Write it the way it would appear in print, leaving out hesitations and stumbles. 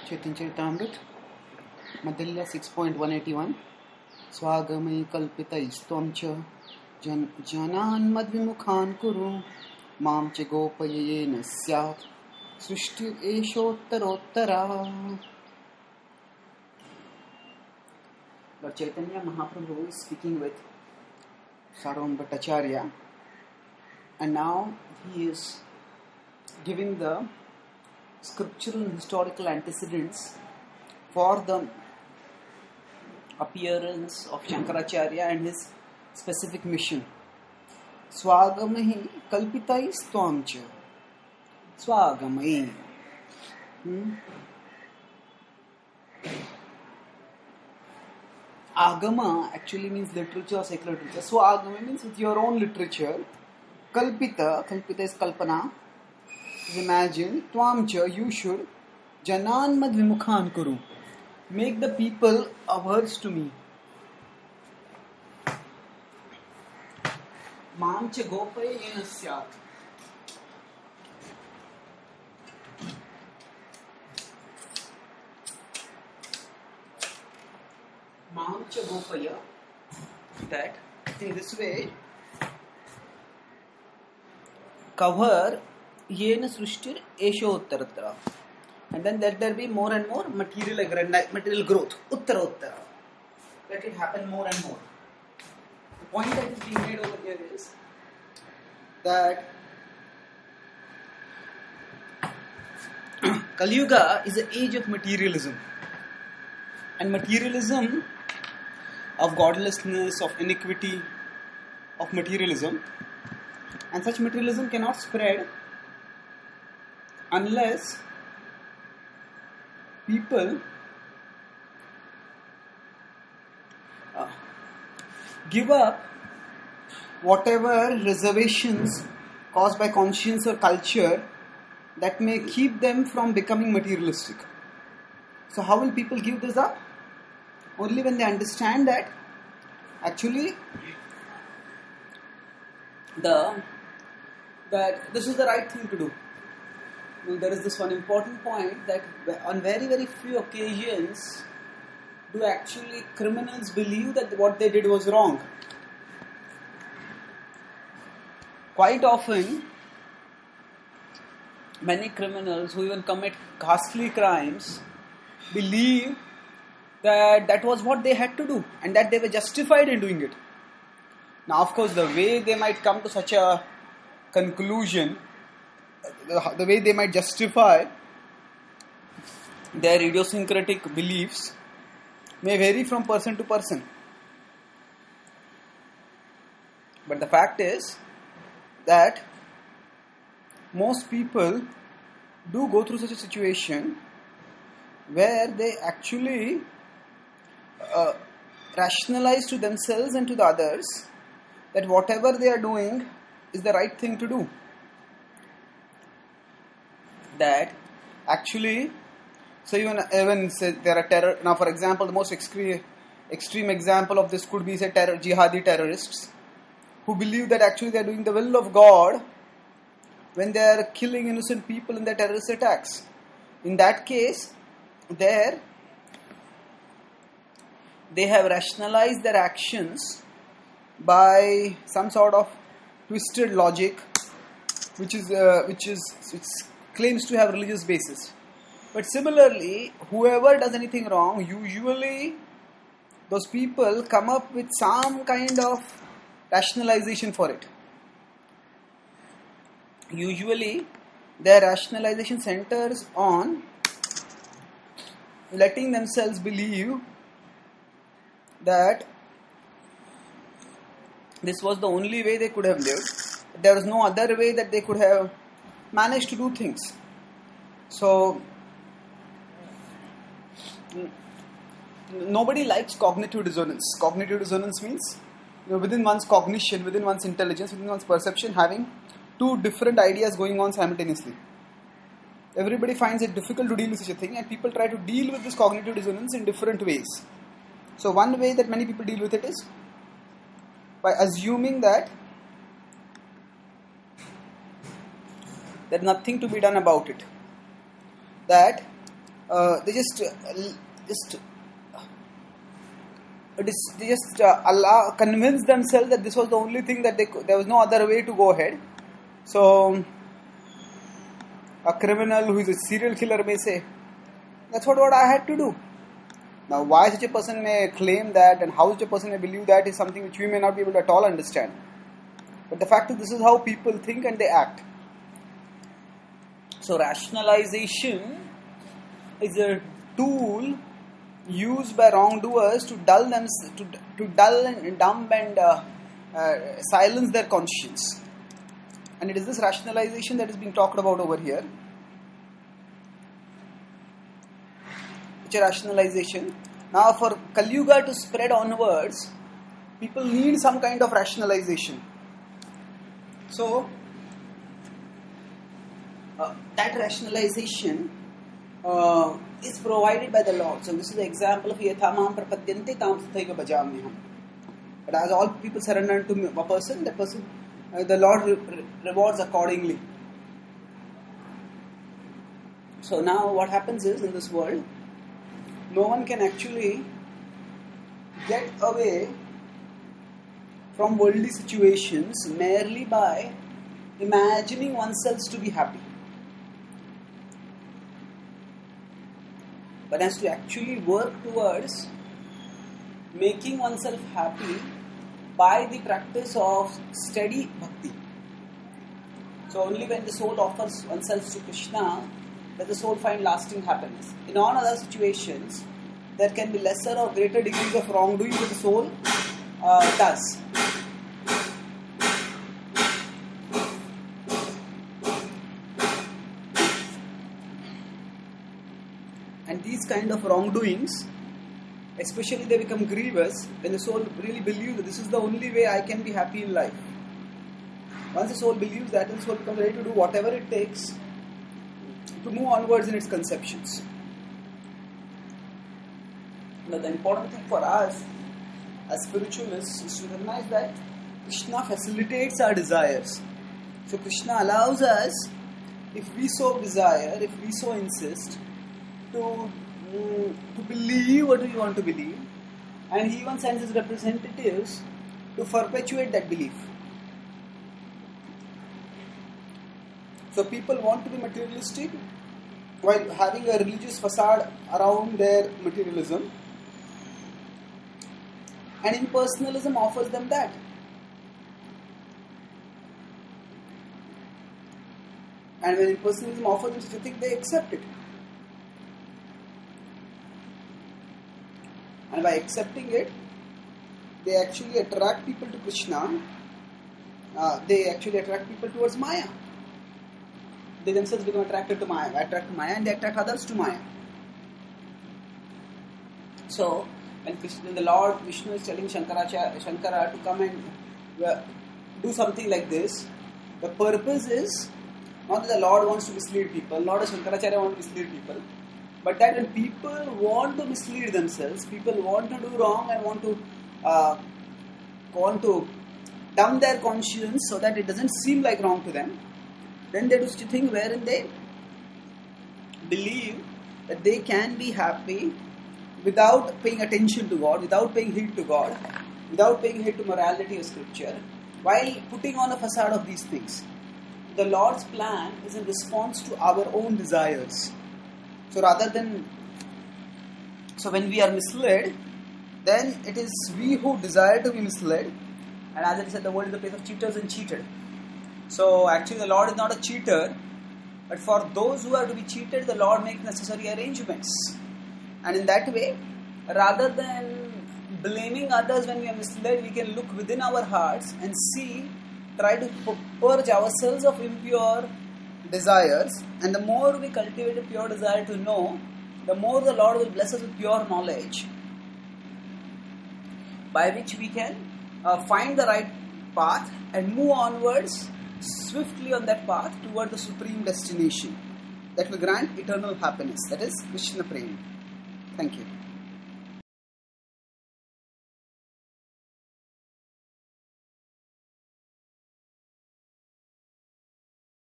Chaitanya Charitamrita, Madhya 6.181. Swagamai kalpitaistvamcha janan madvimukhan kuru mam che gopayena syat srishti eshottarottara. Lord Chaitanya Mahaprabhu is speaking with Sarvam Bhattacharya, and now he is giving the scriptural and historical antecedents for the appearance of Shankaracharya and his specific mission. Swagamahi kalpitai stvamcha. Swagamahi. Agama actually means literature or secular literature. Swagama means with your own literature. Kalpita is kalpana. Is imagine. Tvamcha, you should. Janan mad vimukhan kuru. Make the people averse to me. Mamcha gopaye yena syat. Mamcha gopaya. That in this way cover yena srishtir eshottara. And then let there be more and more material growth. Uttara. Let it happen more and more. The point that is being made over here is that Kali Yuga is the age of materialism. And materialism, of godlessness, of iniquity, of materialism. And such materialism cannot spread unless people give up whatever reservations caused by conscience or culture that may keep them from becoming materialistic. So how will people give this up? Only when they understand that actually that this is the right thing to do. There is this one important point that on very, very few occasions do actually criminals believe that what they did was wrong. Quite often, many criminals who even commit ghastly crimes believe that that was what they had to do and that they were justified in doing it. Now, of course, the way they might come to such a conclusion, the way they might justify their idiosyncratic beliefs may vary from person to person. But the fact is that most people do go through such a situation where they actually rationalize to themselves and to the others that whatever they are doing is the right thing to do. That actually, so even say there are terror. Now, for example, the most extreme example of this could be say jihadi terrorists who believe that actually they are doing the will of God when they are killing innocent people in their terrorist attacks. In that case, they have rationalized their actions by some sort of twisted logic, which claims to have religious basis. But similarly, whoever does anything wrong, usually those people come up with some kind of rationalization for it. Usually, their rationalization centers on letting themselves believe that this was the only way they could have lived. There was no other way that they could have managed to do things. So, nobody likes cognitive dissonance. Cognitive dissonance means within one's cognition, within one's intelligence, within one's perception, having two different ideas going on simultaneously. Everybody finds it difficult to deal with such a thing, and people try to deal with this cognitive dissonance in different ways. So one way that many people deal with it is by assuming that there's nothing to be done about it. That they just convince themselves that this was the only thing that there was no other way to go ahead. So a criminal who is a serial killer may say, that's what I had to do. Now, why such a person may claim that and how such a person may believe that is something which we may not be able to at all understand. But the fact is, this is how people think and they act. So rationalization is a tool used by wrongdoers to dull them, to dull and dumb and silence their conscience. And it is this rationalization that is being talked about over here. Which is rationalization. Now, for Kali Yuga to spread onwards, people need some kind of rationalization. So that rationalization is provided by the Lord. So this is the example of yathamam prapadyante tam tathaiva bhajamyaham. But as all people surrender to a person, that person, the Lord rewards accordingly. So now what happens is, in this world, no one can actually get away from worldly situations merely by imagining oneself to be happy. But has to actually work towards making oneself happy by the practice of steady bhakti. So only when the soul offers oneself to Krishna does the soul find lasting happiness. In all other situations, there can be lesser or greater degrees of wrongdoing that the soul does. And these kind of wrongdoings, especially they become grievous when the soul really believes that this is the only way I can be happy in life. Once the soul believes that, the soul becomes ready to do whatever it takes to move onwards in its conceptions. But the important thing for us as spiritualists is to recognize that Krishna facilitates our desires. So Krishna allows us, if we so desire, if we so insist, to believe what we want to believe, and he even sends his representatives to perpetuate that belief. So people want to be materialistic while having a religious facade around their materialism, and impersonalism offers them that. And when impersonalism offers them such a thing, they accept it. And by accepting it, they actually attract people to Krishna. They actually attract people towards Maya. They themselves become attracted to Maya. They attract Maya and they attract others to Maya. So, when the Lord Vishnu is telling Shankara to come and do something like this, the purpose is not that the Lord wants to mislead people, Lord of Shankaracharya wants to mislead people, but that when people want to mislead themselves, people want to do wrong and want to dumb their conscience so that it doesn't seem like wrong to them, then they do such a thing wherein they believe that they can be happy without paying attention to God, without paying heed to God, without paying heed to morality or scripture, while putting on a facade of these things. The Lord's plan is in response to our own desires. So when we are misled, then it is we who desire to be misled. And as I said, the world is the place of cheaters and cheated. So actually the Lord is not a cheater, but for those who are to be cheated, the Lord makes necessary arrangements. And in that way, rather than blaming others when we are misled, we can look within our hearts and try to purge ourselves of impure desires. And the more we cultivate a pure desire to know, the more the Lord will bless us with pure knowledge, by which we can find the right path and move onwards swiftly on that path toward the supreme destination that will grant eternal happiness, that is Krishna Prema. Thank you.